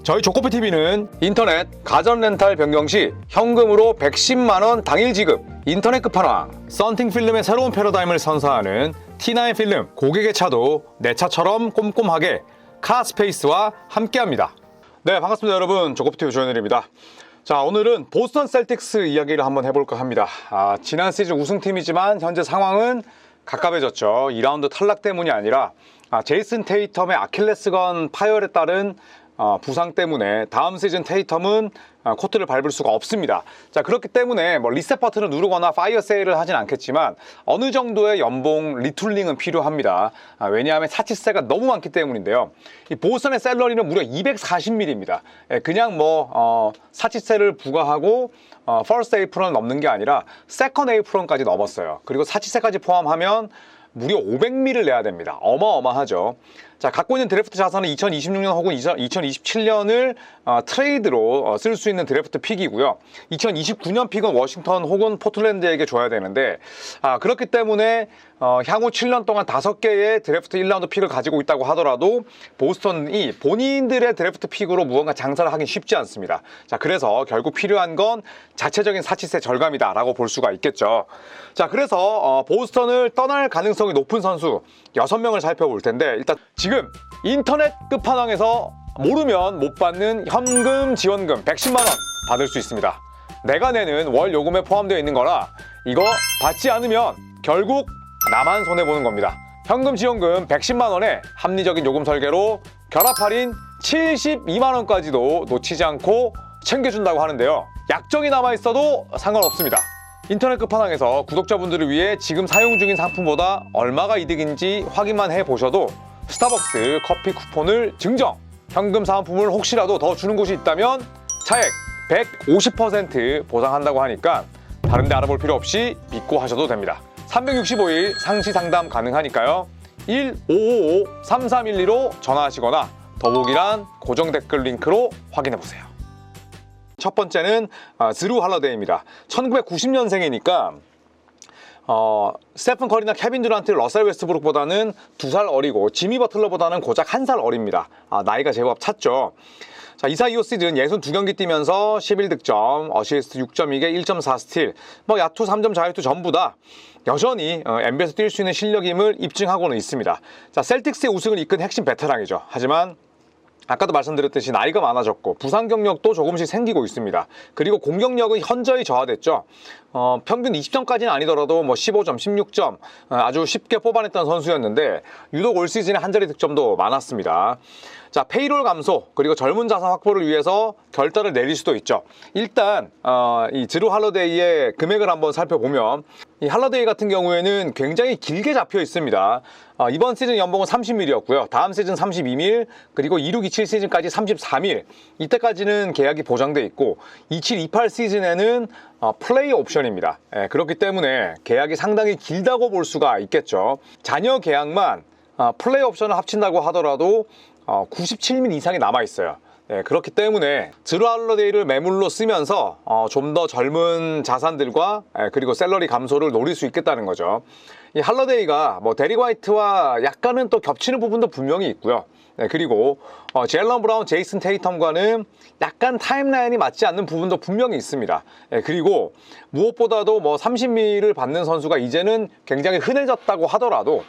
저희 조코피TV는 인터넷 가전 렌탈 변경 시 현금으로 110만원 당일 지급, 인터넷 끝판왕, 썬팅 필름의 새로운 패러다임을 선사하는 T9 필름, 고객의 차도 내 차처럼 꼼꼼하게 카스페이스와 함께합니다. 네, 반갑습니다 여러분. 조코피TV 조현일입니다. 자, 오늘은 보스턴 셀틱스 이야기를 한번 해볼까 합니다. 지난 시즌 우승팀이지만 현재 상황은 갑갑해졌죠. 2라운드 탈락 때문이 아니라 제이슨 테이텀의 아킬레스건 파열에 따른 부상 때문에 다음 시즌 테이텀은 코트를 밟을 수가 없습니다. 자, 그렇기 때문에 뭐 리셋 버튼을 누르거나 파이어 세일을 하진 않겠지만 어느 정도의 연봉 리툴링은 필요합니다. 왜냐하면 사치세가 너무 많기 때문인데요. 이 보스턴의 셀러리는 무려 240밀입니다. 그냥 뭐 사치세를 부과하고 퍼스트 에이프런을 넘는 게 아니라 세컨드 에이프런까지 넘었어요. 그리고 사치세까지 포함하면 무려 500밀을 내야 됩니다. 어마어마하죠. 자, 갖고 있는 드래프트 자산은 2026년 혹은 2027년을 트레이드로 쓸 수 있는 드래프트 픽이고요. 2029년 픽은 워싱턴 혹은 포틀랜드에게 줘야 되는데 그렇기 때문에 향후 7년 동안 5개의 드래프트 1라운드 픽을 가지고 있다고 하더라도 보스턴이 본인들의 드래프트 픽으로 무언가 장사를 하긴 쉽지 않습니다. 자, 그래서 결국 필요한 건 자체적인 사치세 절감이다 라고 볼 수가 있겠죠. 자, 그래서 보스턴을 떠날 가능성이 높은 선수 6명을 살펴볼 텐데, 일단 지금 인터넷 끝판왕에서 모르면 못 받는 현금 지원금 110만원 받을 수 있습니다. 내가 내는 월 요금에 포함되어 있는 거라 이거 받지 않으면 결국 나만 손해보는 겁니다. 현금 지원금 110만원에 합리적인 요금 설계로 결합 할인 72만원까지도 놓치지 않고 챙겨준다고 하는데요. 약정이 남아있어도 상관없습니다. 인터넷 끝판왕에서 구독자분들을 위해 지금 사용 중인 상품보다 얼마가 이득인지 확인만 해보셔도 스타벅스 커피 쿠폰을 증정! 현금 사은품을 혹시라도 더 주는 곳이 있다면 차액 150% 보상한다고 하니까 다른 데 알아볼 필요 없이 믿고 하셔도 됩니다. 365일 상시 상담 가능하니까요. 1555-3312로 전화하시거나 더보기란 고정 댓글 링크로 확인해보세요. 첫 번째는 드루 할러데이입니다. 1990년생이니까 스테픈 커리나 케빈 듀란트, 러셀 웨스트브룩보다는 2살 어리고 지미 버틀러보다는 고작 1살 어립니다. 나이가 제법 찼죠. 자, 이사 이후 시즌 62경기 뛰면서 11득점, 어시스트 6.2개, 1.4 스틸, 뭐 야투, 3점 자유투 전부 다 여전히 NBA에서 뛸 수 있는 실력임을 입증하고는 있습니다. 자, 셀틱스의 우승을 이끈 핵심 베테랑이죠. 하지만 아까도 말씀드렸듯이 나이가 많아졌고 부상 경력도 조금씩 생기고 있습니다. 그리고 공격력은 현저히 저하됐죠. 평균 20점까지는 아니더라도 뭐 15점, 16점 아주 쉽게 뽑아냈던 선수였는데 유독 올 시즌에 한 자리 득점도 많았습니다. 자, 페이롤 감소 그리고 젊은 자산 확보를 위해서 결단을 내릴 수도 있죠. 일단 이 드루 할러데이의 금액을 한번 살펴보면 이 할러데이 같은 경우에는 굉장히 길게 잡혀 있습니다. 이번 시즌 연봉은 30밀이었고요. 다음 시즌 32밀, 그리고 26-27 시즌까지 34밀. 이때까지는 계약이 보장돼 있고 27-28 시즌에는 플레이 옵션입니다. 그렇기 때문에 계약이 상당히 길다고 볼 수가 있겠죠. 잔여 계약만 플레이 옵션을 합친다고 하더라도 97밀 이상이 남아있어요. 그렇기 때문에 드루 할러데이를 매물로 쓰면서 좀 더 젊은 자산들과 그리고 샐러리 감소를 노릴 수 있겠다는 거죠. 이 할러데이가 뭐 데릭 화이트와 약간은 또 겹치는 부분도 분명히 있고요. 그리고 제일런 브라운, 제이슨 테이텀과는 약간 타임라인이 맞지 않는 부분도 분명히 있습니다. 그리고 무엇보다도 뭐 30밀을 받는 선수가 이제는 굉장히 흔해졌다고 하더라도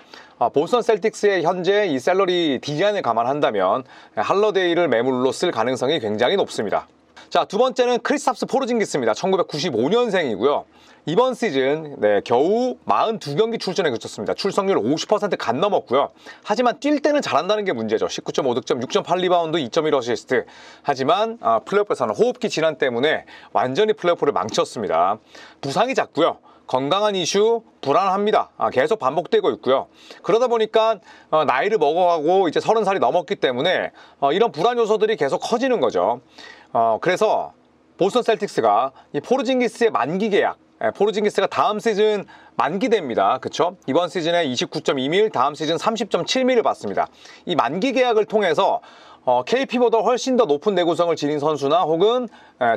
보스턴 셀틱스의 현재 이 샐러리 디자인을 감안한다면 할러데이를 매물로 쓸 가능성이 굉장히 높습니다. 자, 두 번째는 크리스탑스 포르징기스입니다. 1995년생이고요. 이번 시즌 겨우 42경기 출전에 그쳤습니다. 출석률 50% 간 넘었고요. 하지만 뛸 때는 잘한다는 게 문제죠. 19.5득점, 6.8 리바운드, 2.1 어시스트. 하지만 플레이오프에서는 호흡기 질환 때문에 완전히 플레이오프를 망쳤습니다. 부상이 잦고요. 건강한 이슈 불안합니다. 계속 반복되고 있고요. 그러다 보니까 나이를 먹어가고 이제 30살이 넘었기 때문에 이런 불안 요소들이 계속 커지는 거죠. 그래서 보스턴 셀틱스가 이 포르징기스의 만기 계약, 포르징기스가 다음 시즌 만기됩니다. 그쵸? 이번 시즌에 29.2밀, 다음 시즌 30.7밀을 받습니다. 이 만기 계약을 통해서 KP보다 훨씬 더 높은 내구성을 지닌 선수나 혹은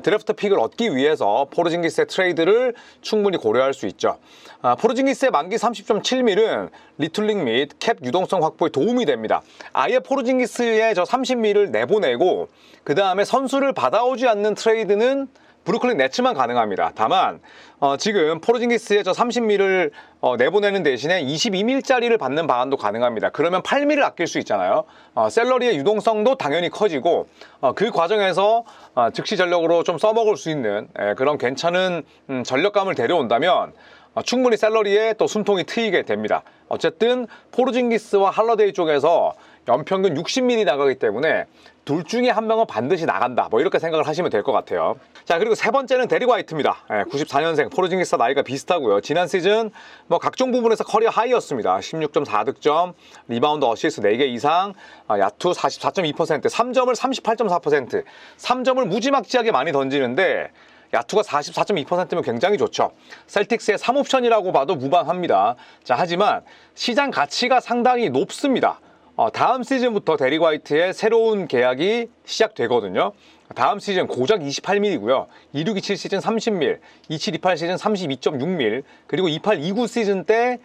드래프트 픽을 얻기 위해서 포르징기스의 트레이드를 충분히 고려할 수 있죠. 포르징기스의 만기 30.7밀은 리툴링 및 캡 유동성 확보에 도움이 됩니다. 아예 포르징기스의 저 30밀을 내보내고 그 다음에 선수를 받아오지 않는 트레이드는 브루클린 네츠만 가능합니다. 다만 지금 포르징기스의 저 30밀을 내보내는 대신에 22밀짜리를 받는 방안도 가능합니다. 그러면 8밀을 아낄 수 있잖아요. 셀러리의 유동성도 당연히 커지고 그 과정에서 즉시 전력으로 좀 써먹을 수 있는 그런 괜찮은 전력감을 데려온다면 충분히 셀러리에 또 숨통이 트이게 됩니다. 어쨌든 포르징기스와 할러데이 쪽에서 연평균 60밀이 나가기 때문에 둘 중에 한 명은 반드시 나간다, 뭐 이렇게 생각을 하시면 될 것 같아요. 자, 그리고 세 번째는 데릭 화이트입니다. 94년생, 포르징기스와 나이가 비슷하고요. 지난 시즌 뭐 각종 부분에서 커리어 하이였습니다. 16.4득점, 리바운드 어시스트 4개 이상, 야투 44.2%, 3점을 38.4%, 3점을 무지막지하게 많이 던지는데 야투가 44.2%면 굉장히 좋죠. 셀틱스의 3옵션이라고 봐도 무방합니다. 자, 하지만 시장 가치가 상당히 높습니다. 다음 시즌부터 데릭 화이트의 새로운 계약이 시작되거든요. 다음 시즌 고작 28밀이고요. 26-27 시즌 30밀, 27-28 시즌 32.6밀, 그리고 28-29 시즌 때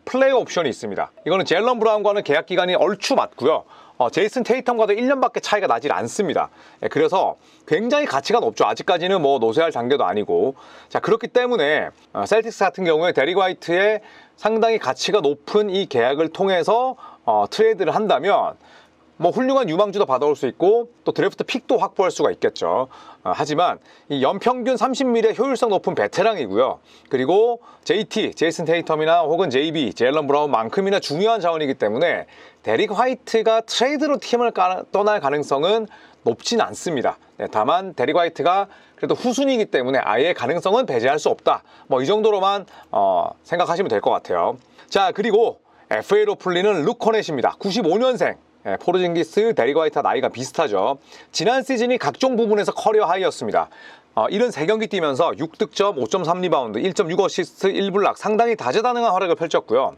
플레이어 옵션이 있습니다. 이거는 젤런 브라운과는 계약 기간이 얼추 맞고요. 제이슨 테이텀과도 1년밖에 차이가 나질 않습니다. 그래서 굉장히 가치가 높죠. 아직까지는 뭐 노쇠할 단계도 아니고. 자, 그렇기 때문에 셀틱스 같은 경우에 데릭 화이트의 상당히 가치가 높은 이 계약을 통해서 트레이드를 한다면 뭐 훌륭한 유망주도 받아올 수 있고 또 드래프트 픽도 확보할 수가 있겠죠. 하지만 이 연평균 30밀의 효율성 높은 베테랑이고요. 그리고 JT, 제이슨 테이텀이나 혹은 JB, 제일런 브라운만큼이나 중요한 자원이기 때문에 데릭 화이트가 트레이드로 팀을 떠날 가능성은 높진 않습니다. 다만 데릭 화이트가 그래도 후순위이기 때문에 아예 가능성은 배제할 수 없다. 뭐 이 정도로만 생각하시면 될 것 같아요. 자, 그리고 FA로 풀리는 룩 코넷입니다. 95년생. 포르징기스, 데릭 화이트와 나이가 비슷하죠. 지난 시즌이 각종 부분에서 커리어 하이였습니다. 73경기 뛰면서 6득점, 5.3리바운드, 1.6 어시스트, 1블락 상당히 다재다능한 활약을 펼쳤고요.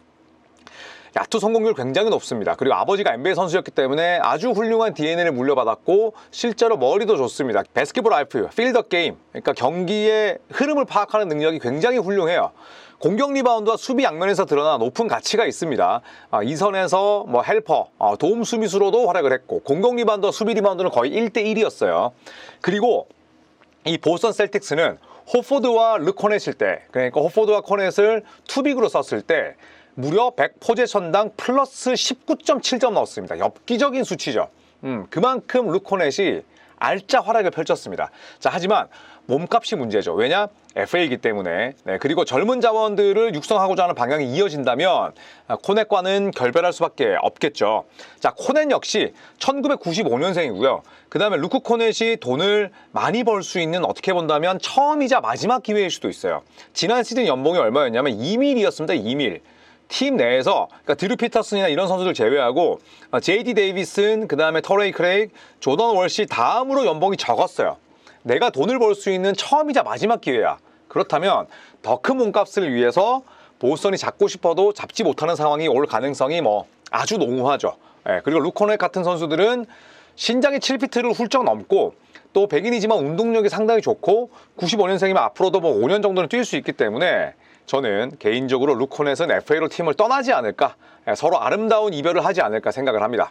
야투 성공률 굉장히 높습니다. 그리고 아버지가 NBA 선수였기 때문에 아주 훌륭한 DNA를 물려받았고 실제로 머리도 좋습니다. 바스켓볼 IQ, 필더 게임, 그러니까 경기의 흐름을 파악하는 능력이 굉장히 훌륭해요. 공격 리바운드와 수비 양면에서 드러나 높은 가치가 있습니다. 이 선에서 뭐 헬퍼, 도움 수비수로도 활약을 했고 공격 리바운드와 수비 리바운드는 거의 1대1이었어요. 그리고 이 보스턴 셀틱스는 호포드와 르 코넷일 때, 그러니까 호포드와 코넷을 투빅으로 썼을 때 무려 100포제션당 플러스 19.7점 넣었습니다. 엽기적인 수치죠. 그만큼 르 코넷이 알짜 활약을 펼쳤습니다. 자, 하지만 몸값이 문제죠. 왜냐? FA이기 때문에. 그리고 젊은 자원들을 육성하고자 하는 방향이 이어진다면 코넷과는 결별할 수밖에 없겠죠. 자, 코넷 역시 1995년생이고요. 그 다음에 루크 코넷이 돈을 많이 벌 수 있는 어떻게 본다면 처음이자 마지막 기회일 수도 있어요. 지난 시즌 연봉이 얼마였냐면 2밀이었습니다. 2밀. 팀 내에서 그러니까 드류 피터슨이나 이런 선수들 제외하고 JD 데이비슨, 그 다음에 터레이 크레이그, 조던 월시 다음으로 연봉이 적었어요. 내가 돈을 벌 수 있는 처음이자 마지막 기회야. 그렇다면 더 큰 몸값을 위해서 보스턴이 잡고 싶어도 잡지 못하는 상황이 올 가능성이 뭐 아주 농후하죠. 그리고 루코넷 같은 선수들은 신장이 7피트를 훌쩍 넘고 또 백인이지만 운동력이 상당히 좋고 95년생이면 앞으로도 뭐 5년 정도는 뛸 수 있기 때문에 저는 개인적으로 루코넷은 FA로 팀을 떠나지 않을까, 서로 아름다운 이별을 하지 않을까 생각을 합니다.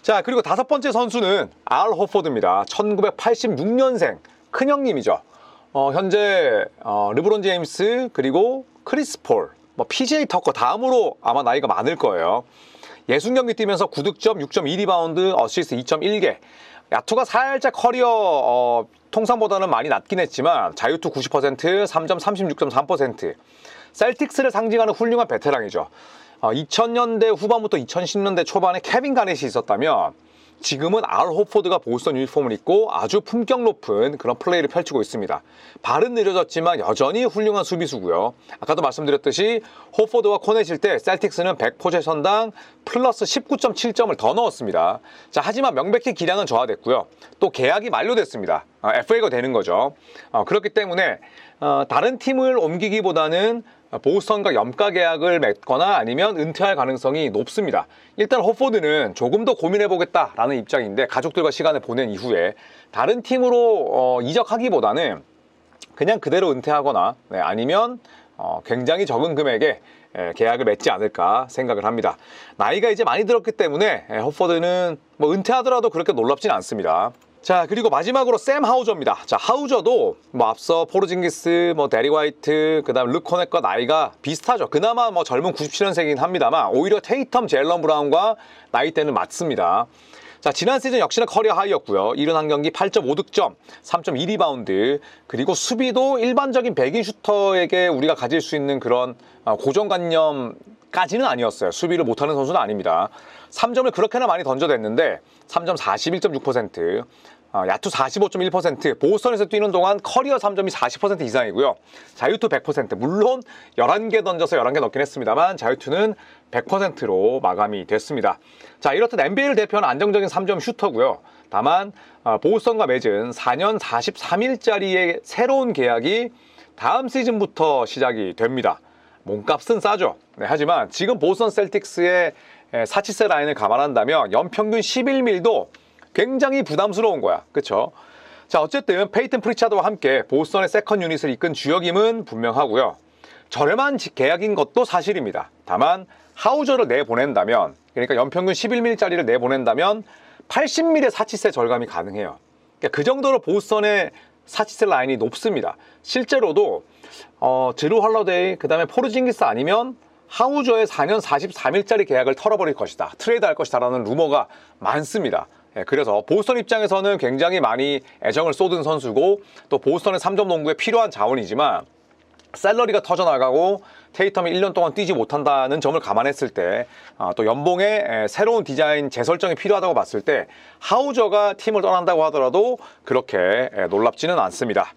자, 그리고 다섯 번째 선수는 알 호포드입니다. 1986년생 큰형님이죠. 현재 르브론 제임스 그리고 크리스 폴, 뭐 PJ 터커 다음으로 아마 나이가 많을 거예요. 60경기 뛰면서 9득점, 6.2리바운드, 어시스트 2.1개. 야투가 살짝 커리어 통상보다는 많이 낮긴 했지만 자유투 90%, 3점 36.3%. 셀틱스를 상징하는 훌륭한 베테랑이죠. 2000년대 후반부터 2010년대 초반에 케빈 가넷이 있었다면 지금은 알 호포드가 보스턴 유니폼을 입고 아주 품격 높은 그런 플레이를 펼치고 있습니다. 발은 느려졌지만 여전히 훌륭한 수비수고요. 아까도 말씀드렸듯이 호포드와 코넷일 때 셀틱스는 100포제션당 플러스 19.7점을 더 넣었습니다. 자, 하지만 명백히 기량은 저하됐고요. 또 계약이 만료됐습니다. FA가 되는 거죠. 그렇기 때문에 다른 팀을 옮기기보다는 보스턴과 염가 계약을 맺거나 아니면 은퇴할 가능성이 높습니다. 일단 호포드는 조금 더 고민해보겠다라는 입장인데, 가족들과 시간을 보낸 이후에 다른 팀으로 이적하기보다는 그냥 그대로 은퇴하거나 아니면 굉장히 적은 금액에 계약을 맺지 않을까 생각을 합니다. 나이가 이제 많이 들었기 때문에 호포드는 뭐 은퇴하더라도 그렇게 놀랍진 않습니다. 자, 그리고 마지막으로 샘 하우저입니다. 자, 하우저도 뭐 앞서 포르징기스, 뭐 데리 화이트, 그다음 르코넷과 나이가 비슷하죠. 그나마 뭐 젊은 97년생이긴 합니다만 오히려 테이텀, 제일런 브라운과 나이대는 맞습니다. 자, 지난 시즌 역시나 커리어 하이였고요. 71경기 8.5득점, 3.2리바운드, 그리고 수비도 일반적인 백인 슈터에게 우리가 가질 수 있는 그런 고정관념까지는 아니었어요. 수비를 못하는 선수는 아닙니다. 3점을 그렇게나 많이 던져댔는데 3점 41.6%, 야투 45.1%, 보스턴에서 뛰는 동안 커리어 3점이 40% 이상이고요. 자유투 100%, 물론 11개 던져서 11개 넣긴 했습니다만 자유투는 100%로 마감이 됐습니다. 자, 이렇듯 NBA를 대표하는 안정적인 3점 슈터고요. 다만 보스턴과 맺은 4년 43일짜리의 새로운 계약이 다음 시즌부터 시작이 됩니다. 몸값은 싸죠. 하지만 지금 보스턴 셀틱스의 사치세 라인을 감안한다면 연평균 11밀도 굉장히 부담스러운 거야. 그쵸? 자, 어쨌든 페이튼 프리차드와 함께 보스턴의 세컨 유닛을 이끈 주역임은 분명하고요. 저렴한 계약인 것도 사실입니다. 다만 하우저를 내보낸다면, 그러니까 연평균 11밀짜리를 내보낸다면 80밀의 사치세 절감이 가능해요. 그러니까 그 정도로 보스턴의 사치세 라인이 높습니다. 실제로도 드루 헐러데이, 그 다음에 포르징기스 아니면 하우저의 4년 43일짜리 계약을 털어버릴 것이다, 트레이드할 것이다 라는 루머가 많습니다. 그래서 보스턴 입장에서는 굉장히 많이 애정을 쏟은 선수고, 또 보스턴의 3점 농구에 필요한 자원이지만 샐러리가 터져나가고 테이텀이 1년 동안 뛰지 못한다는 점을 감안했을 때, 또 연봉의 새로운 디자인 재설정이 필요하다고 봤을 때 하우저가 팀을 떠난다고 하더라도 그렇게 놀랍지는 않습니다.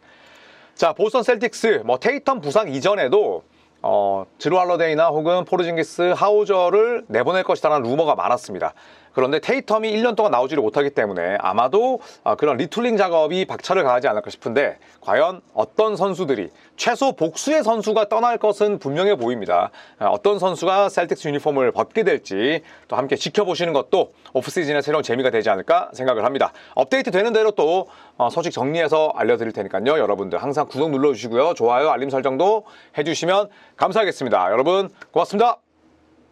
자, 보스턴 셀틱스 뭐 테이텀 부상 이전에도 드루 할러데이나 혹은 포르징기스, 하우저를 내보낼 것이라는 루머가 많았습니다. 그런데 테이텀이 1년 동안 나오지를 못하기 때문에 아마도 그런 리툴링 작업이 박차를 가하지 않을까 싶은데, 과연 어떤 선수들이, 최소 복수의 선수가 떠날 것은 분명해 보입니다. 어떤 선수가 셀틱스 유니폼을 벗게 될지 또 함께 지켜보시는 것도 오프시즌의 새로운 재미가 되지 않을까 생각을 합니다. 업데이트 되는 대로 또 소식 정리해서 알려드릴 테니까요. 여러분들 항상 구독 눌러주시고요. 좋아요, 알림 설정도 해주시면 감사하겠습니다. 여러분 고맙습니다.